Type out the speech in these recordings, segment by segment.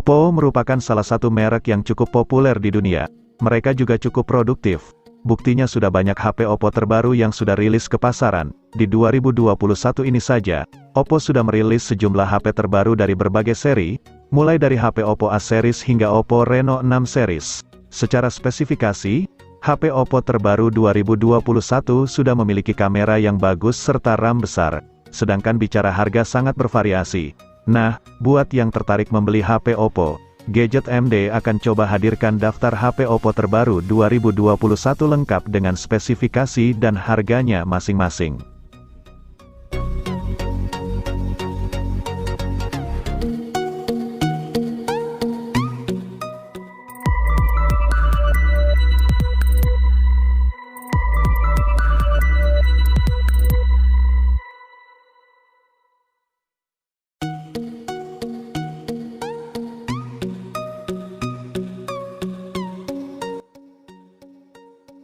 Oppo merupakan salah satu merek yang cukup populer di dunia. Mereka juga cukup produktif. Buktinya sudah banyak HP Oppo terbaru yang sudah rilis ke pasaran. Di 2021 ini saja, Oppo sudah merilis sejumlah HP terbaru dari berbagai seri, mulai dari HP Oppo A series hingga Oppo Reno 6 series. Secara spesifikasi, HP Oppo terbaru 2021 sudah memiliki kamera yang bagus serta RAM besar. Sedangkan bicara harga sangat bervariasi. Nah, buat yang tertarik membeli HP Oppo, Gadget MD akan coba hadirkan daftar HP Oppo terbaru 2021 lengkap dengan spesifikasi dan harganya masing-masing.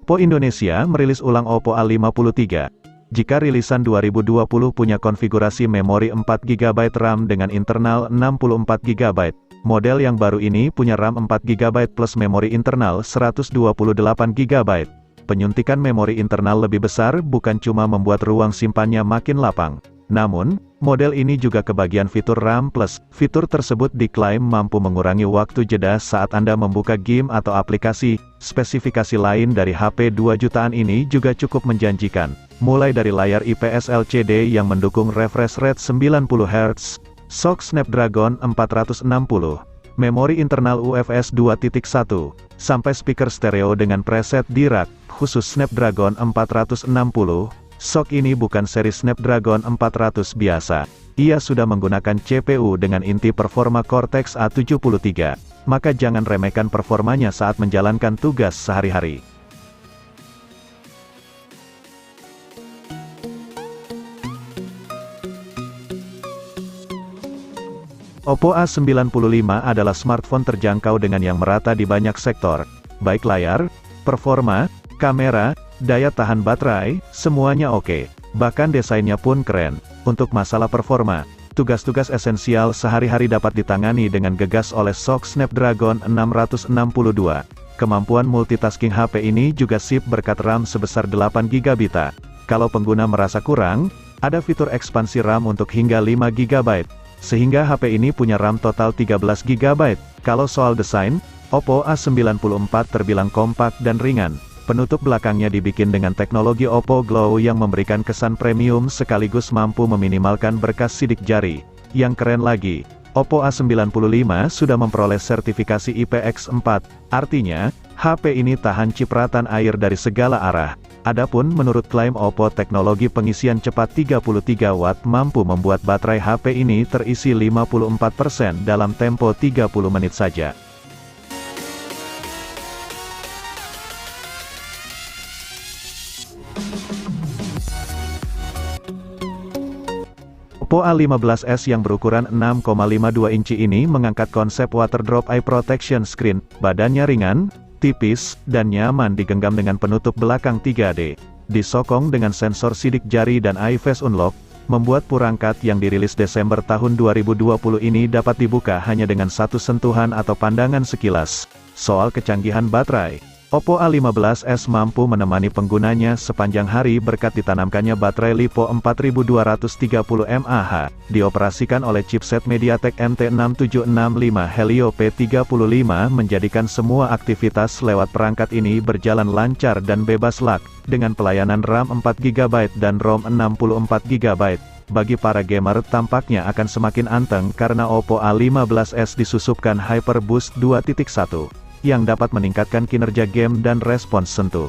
Oppo Indonesia merilis ulang Oppo A53. Jika rilisan 2020 punya konfigurasi memori 4GB RAM dengan internal 64GB, model yang baru ini punya RAM 4GB plus memori internal 128GB. Penyuntikan memori internal lebih besar bukan cuma membuat ruang simpannya makin lapang, namun, model ini juga kebagian fitur RAM+. Fitur tersebut diklaim mampu mengurangi waktu jeda saat Anda membuka game atau aplikasi. Spesifikasi lain dari HP 2 jutaan ini juga cukup menjanjikan, mulai dari layar IPS LCD yang mendukung refresh rate 90Hz, SoC Snapdragon 460, memori internal UFS 2.1, sampai speaker stereo dengan preset di rak, khusus Snapdragon 460. SoC ini bukan seri Snapdragon 400 biasa. Ia sudah menggunakan CPU dengan inti performa Cortex A73. Maka jangan remehkan performanya saat menjalankan tugas sehari-hari. Oppo A95 adalah smartphone terjangkau dengan yang merata di banyak sektor, baik layar, performa, kamera, daya tahan baterai, semuanya oke. Bahkan desainnya pun keren. Untuk masalah performa, tugas-tugas esensial sehari-hari dapat ditangani dengan gegas oleh SoC Snapdragon 662. Kemampuan multitasking HP ini juga sip berkat RAM sebesar 8GB. Kalau pengguna merasa kurang, ada fitur ekspansi RAM untuk hingga 5GB. Sehingga HP ini punya RAM total 13GB. Kalau soal desain, Oppo A94 terbilang kompak dan ringan. Penutup belakangnya dibikin dengan teknologi Oppo Glow yang memberikan kesan premium sekaligus mampu meminimalkan berkas sidik jari. Yang keren lagi, Oppo A95 sudah memperoleh sertifikasi IPX4, artinya, HP ini tahan cipratan air dari segala arah. Adapun menurut klaim Oppo, teknologi pengisian cepat 33 Watt mampu membuat baterai HP ini terisi 54% dalam tempo 30 menit saja. Oppo A15s yang berukuran 6,52 inci ini mengangkat konsep water drop eye protection screen. Badannya ringan, tipis, dan nyaman digenggam dengan penutup belakang 3D. Disokong dengan sensor sidik jari dan eye face unlock, membuat perangkat yang dirilis Desember tahun 2020 ini dapat dibuka hanya dengan satu sentuhan atau pandangan sekilas. Soal kecanggihan baterai, Oppo A15s mampu menemani penggunanya sepanjang hari berkat ditanamkannya baterai LiPo 4230 mAh, dioperasikan oleh chipset MediaTek MT6765 Helio P35 menjadikan semua aktivitas lewat perangkat ini berjalan lancar dan bebas lag, dengan pelayanan RAM 4GB dan ROM 64GB. Bagi para gamer tampaknya akan semakin anteng karena Oppo A15s disusupkan HyperBoost 2.1. yang dapat meningkatkan kinerja game dan respons sentuh.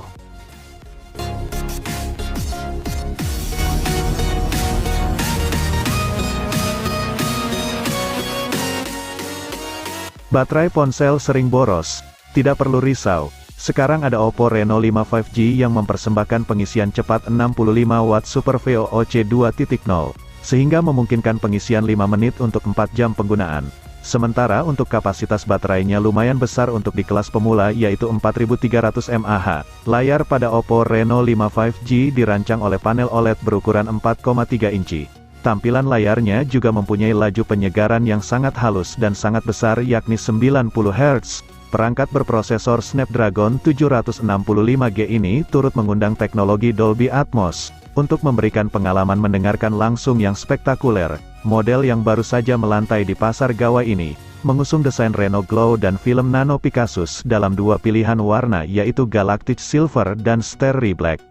Baterai ponsel sering boros? Tidak perlu risau. Sekarang ada Oppo Reno 5 5G yang mempersembahkan pengisian cepat 65 Watt Super VOOC 2.0, sehingga memungkinkan pengisian 5 menit untuk 4 jam penggunaan. Sementara untuk kapasitas baterainya lumayan besar untuk di kelas pemula yaitu 4300 mAh. Layar pada Oppo Reno 5 5G dirancang oleh panel OLED berukuran 4,3 inci. Tampilan layarnya juga mempunyai laju penyegaran yang sangat halus dan sangat besar yakni 90 Hz. Perangkat berprosesor Snapdragon 765G ini turut mengundang teknologi Dolby Atmos, untuk memberikan pengalaman mendengarkan langsung yang spektakuler. Model yang baru saja melantai di pasar gawai ini, mengusung desain Renault Glow dan film Nano Pegasus dalam dua pilihan warna yaitu Galactic Silver dan Starry Black.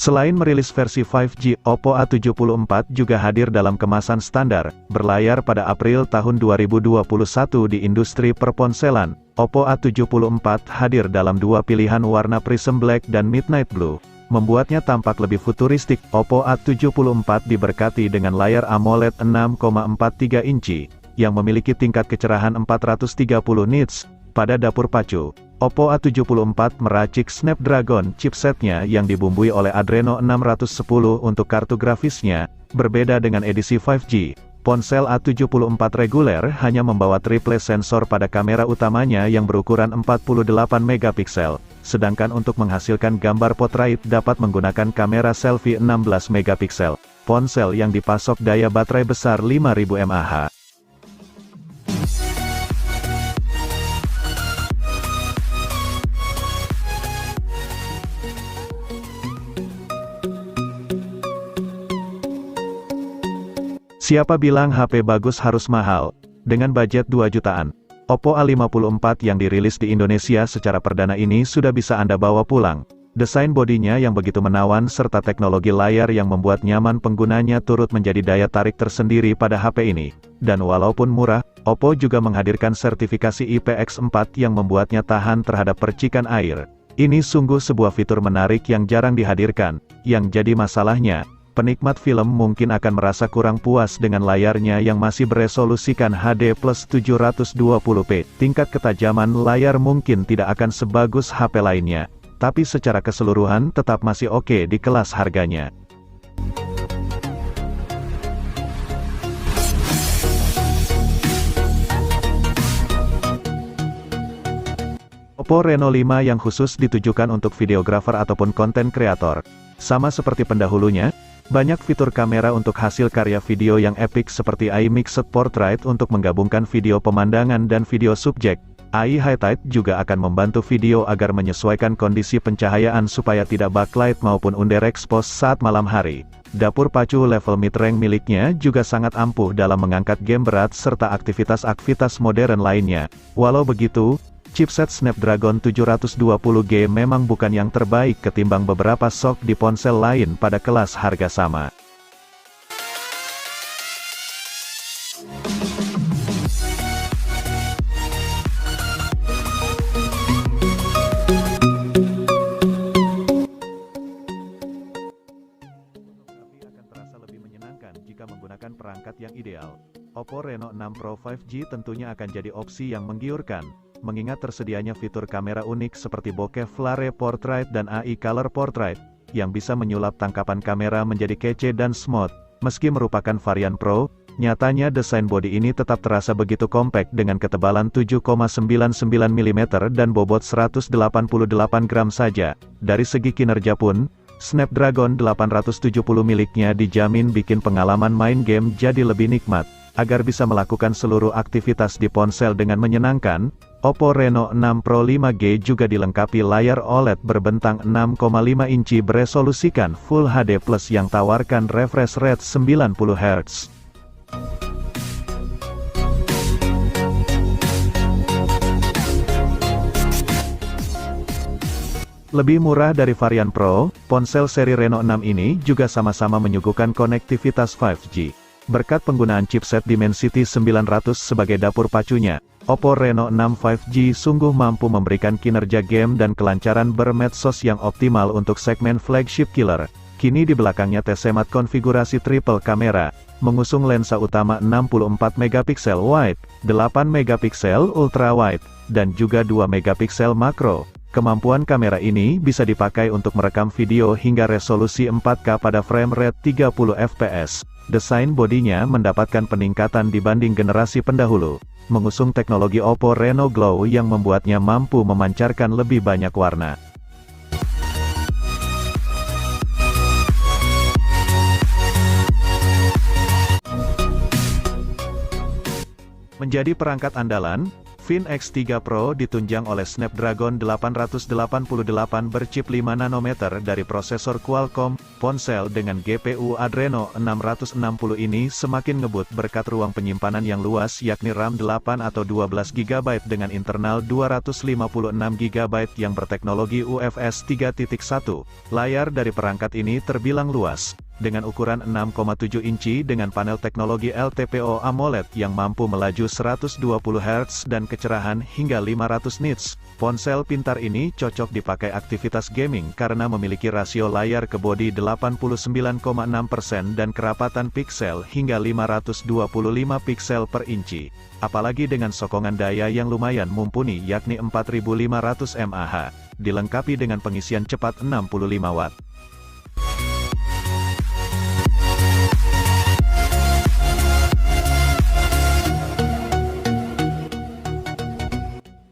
Selain merilis versi 5G, Oppo A74 juga hadir dalam kemasan standar, berlayar pada April tahun 2021 di industri perponselan. Oppo A74 hadir dalam dua pilihan warna Prism Black dan Midnight Blue. Membuatnya tampak lebih futuristik, Oppo A74 diberkati dengan layar AMOLED 6,43 inci, yang memiliki tingkat kecerahan 430 nits. Pada dapur pacu, Oppo A74 meracik Snapdragon chipsetnya yang dibumbui oleh Adreno 610 untuk kartu grafisnya. Berbeda dengan edisi 5G, ponsel A74 reguler hanya membawa triple sensor pada kamera utamanya yang berukuran 48 megapiksel, sedangkan untuk menghasilkan gambar portrait dapat menggunakan kamera selfie 16 megapiksel. Ponsel yang dipasok daya baterai besar 5000 mAh. Siapa bilang HP bagus harus mahal? Dengan budget 2 jutaan, Oppo A54 yang dirilis di Indonesia secara perdana ini sudah bisa Anda bawa pulang. Desain bodinya yang begitu menawan serta teknologi layar yang membuat nyaman penggunanya turut menjadi daya tarik tersendiri pada HP ini. Dan walaupun murah, Oppo juga menghadirkan sertifikasi IPX4 yang membuatnya tahan terhadap percikan air. Ini sungguh sebuah fitur menarik yang jarang dihadirkan. Yang jadi masalahnya, penikmat film mungkin akan merasa kurang puas dengan layarnya yang masih beresolusikan HD+ 720p. Tingkat ketajaman layar mungkin tidak akan sebagus HP lainnya, tapi secara keseluruhan tetap masih oke di kelas harganya. Oppo Reno 5 yang khusus ditujukan untuk videografer ataupun konten kreator. Sama seperti pendahulunya, banyak fitur kamera untuk hasil karya video yang epik seperti AI Mixed Portrait untuk menggabungkan video pemandangan dan video subjek. AI Highlight juga akan membantu video agar menyesuaikan kondisi pencahayaan supaya tidak backlight maupun underexpose saat malam hari. Dapur pacu level mid-range miliknya juga sangat ampuh dalam mengangkat game berat serta aktivitas-aktivitas modern lainnya. Walau begitu, chipset Snapdragon 720G memang bukan yang terbaik ketimbang beberapa SoC di ponsel lain pada kelas harga sama. Fotografi akan terasa lebih menyenangkan jika menggunakan perangkat yang ideal. Oppo Reno 6 Pro 5G tentunya akan jadi opsi yang menggiurkan, mengingat tersedianya fitur kamera unik seperti bokeh flare portrait dan AI color portrait, yang bisa menyulap tangkapan kamera menjadi kece dan smooth. Meski merupakan varian Pro, nyatanya desain bodi ini tetap terasa begitu kompak dengan ketebalan 7,99 mm dan bobot 188 gram saja. Dari segi kinerja pun, Snapdragon 870 miliknya dijamin bikin pengalaman main game jadi lebih nikmat. Agar bisa melakukan seluruh aktivitas di ponsel dengan menyenangkan, Oppo Reno 6 Pro 5G juga dilengkapi layar OLED berbentang 6,5 inci beresolusikan Full HD+ yang tawarkan refresh rate 90 Hz. Lebih murah dari varian Pro, ponsel seri Reno 6 ini juga sama-sama menyuguhkan konektivitas 5G. Berkat penggunaan chipset Dimensity 900 sebagai dapur pacunya, Oppo Reno 6 5G sungguh mampu memberikan kinerja game dan kelancaran bermedsos yang optimal untuk segmen flagship killer. Kini di belakangnya tersemat konfigurasi triple kamera, mengusung lensa utama 64 megapiksel wide, 8 megapiksel ultra wide, dan juga 2 megapiksel makro. Kemampuan kamera ini bisa dipakai untuk merekam video hingga resolusi 4K pada frame rate 30 fps. Desain bodinya mendapatkan peningkatan dibanding generasi pendahulu, mengusung teknologi Oppo Reno Glow yang membuatnya mampu memancarkan lebih banyak warna. Menjadi perangkat andalan, Fin X3 Pro ditunjang oleh Snapdragon 888 berchip 5 nanometer dari prosesor Qualcomm. Ponsel dengan GPU Adreno 660 ini semakin ngebut berkat ruang penyimpanan yang luas yakni RAM 8 atau 12 GB dengan internal 256 GB yang berteknologi UFS 3.1. Layar dari perangkat ini terbilang luas, dengan ukuran 6,7 inci dengan panel teknologi LTPO AMOLED yang mampu melaju 120 Hz dan kecerahan hingga 500 nits. Ponsel pintar ini cocok dipakai aktivitas gaming karena memiliki rasio layar ke bodi 89,6% dan kerapatan piksel hingga 525 piksel per inci. Apalagi dengan sokongan daya yang lumayan mumpuni yakni 4500 mAh, dilengkapi dengan pengisian cepat 65 Watt.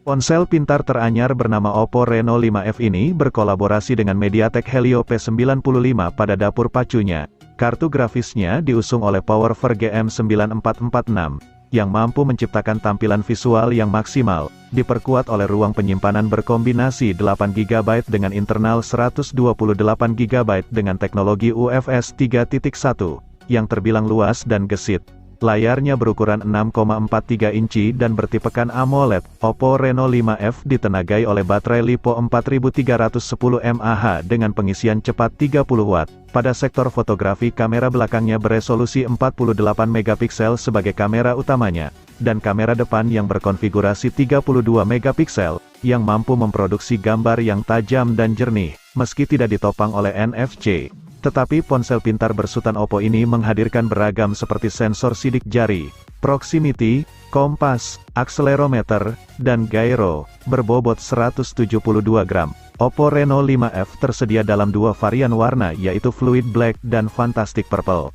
Ponsel pintar teranyar bernama Oppo Reno 5F ini berkolaborasi dengan MediaTek Helio P95 pada dapur pacunya. Kartu grafisnya diusung oleh Powerver GM9446, yang mampu menciptakan tampilan visual yang maksimal, diperkuat oleh ruang penyimpanan berkombinasi 8GB dengan internal 128GB dengan teknologi UFS 3.1, yang terbilang luas dan gesit. Layarnya berukuran 6,43 inci dan bertipekan AMOLED. Oppo Reno 5F ditenagai oleh baterai LiPo 4310 mAh dengan pengisian cepat 30 Watt. Pada sektor fotografi, kamera belakangnya beresolusi 48 megapiksel sebagai kamera utamanya, dan kamera depan yang berkonfigurasi 32 megapiksel, yang mampu memproduksi gambar yang tajam dan jernih, meski tidak ditopang oleh NFC. Tetapi ponsel pintar bersutan Oppo ini menghadirkan beragam seperti sensor sidik jari, proximity, kompas, akselerometer, dan gyro, berbobot 172 gram. Oppo Reno 5F tersedia dalam dua varian warna yaitu Fluid Black dan Fantastic Purple.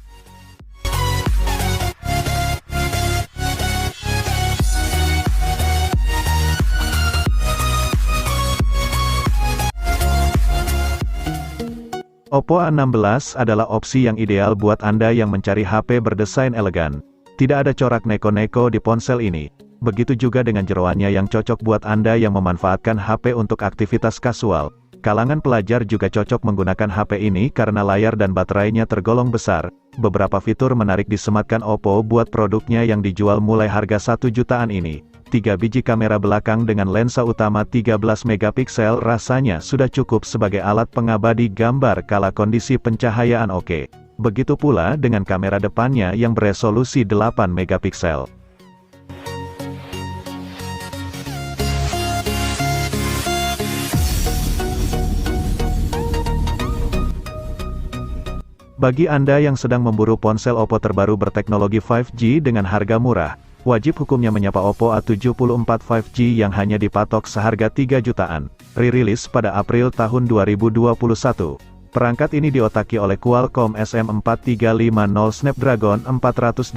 Oppo A16 adalah opsi yang ideal buat Anda yang mencari HP berdesain elegan. Tidak ada corak neko-neko di ponsel ini. Begitu juga dengan jeroannya yang cocok buat Anda yang memanfaatkan HP untuk aktivitas kasual. Kalangan pelajar juga cocok menggunakan HP ini karena layar dan baterainya tergolong besar. Beberapa fitur menarik disematkan Oppo buat produknya yang dijual mulai harga 1 jutaan ini. 3 biji kamera belakang dengan lensa utama 13 megapiksel rasanya sudah cukup sebagai alat pengabadi gambar kala kondisi pencahayaan oke. Begitu pula dengan kamera depannya yang beresolusi 8 megapiksel. Bagi Anda yang sedang memburu ponsel Oppo terbaru berteknologi 5G dengan harga murah, wajib hukumnya menyapa Oppo A74 5G yang hanya dipatok seharga 3 jutaan. Rilis pada April tahun 2021. Perangkat ini diotaki oleh Qualcomm SM4350 Snapdragon 480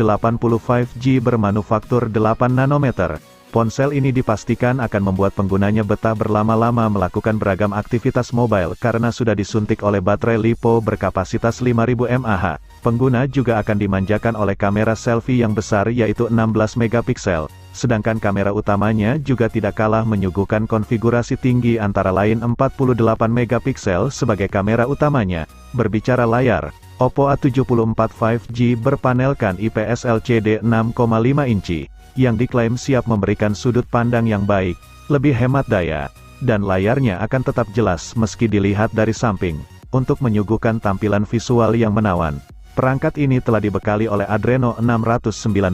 5G bermanufaktur 8 nanometer. Ponsel ini dipastikan akan membuat penggunanya betah berlama-lama melakukan beragam aktivitas mobile karena sudah disuntik oleh baterai LiPo berkapasitas 5000 mAh. Pengguna juga akan dimanjakan oleh kamera selfie yang besar yaitu 16 megapiksel, sedangkan kamera utamanya juga tidak kalah menyuguhkan konfigurasi tinggi antara lain 48 megapiksel sebagai kamera utamanya. Berbicara layar, Oppo A74 5G berpanelkan IPS LCD 6,5 inci, yang diklaim siap memberikan sudut pandang yang baik, lebih hemat daya, dan layarnya akan tetap jelas meski dilihat dari samping. Untuk menyuguhkan tampilan visual yang menawan, perangkat ini telah dibekali oleh Adreno 619.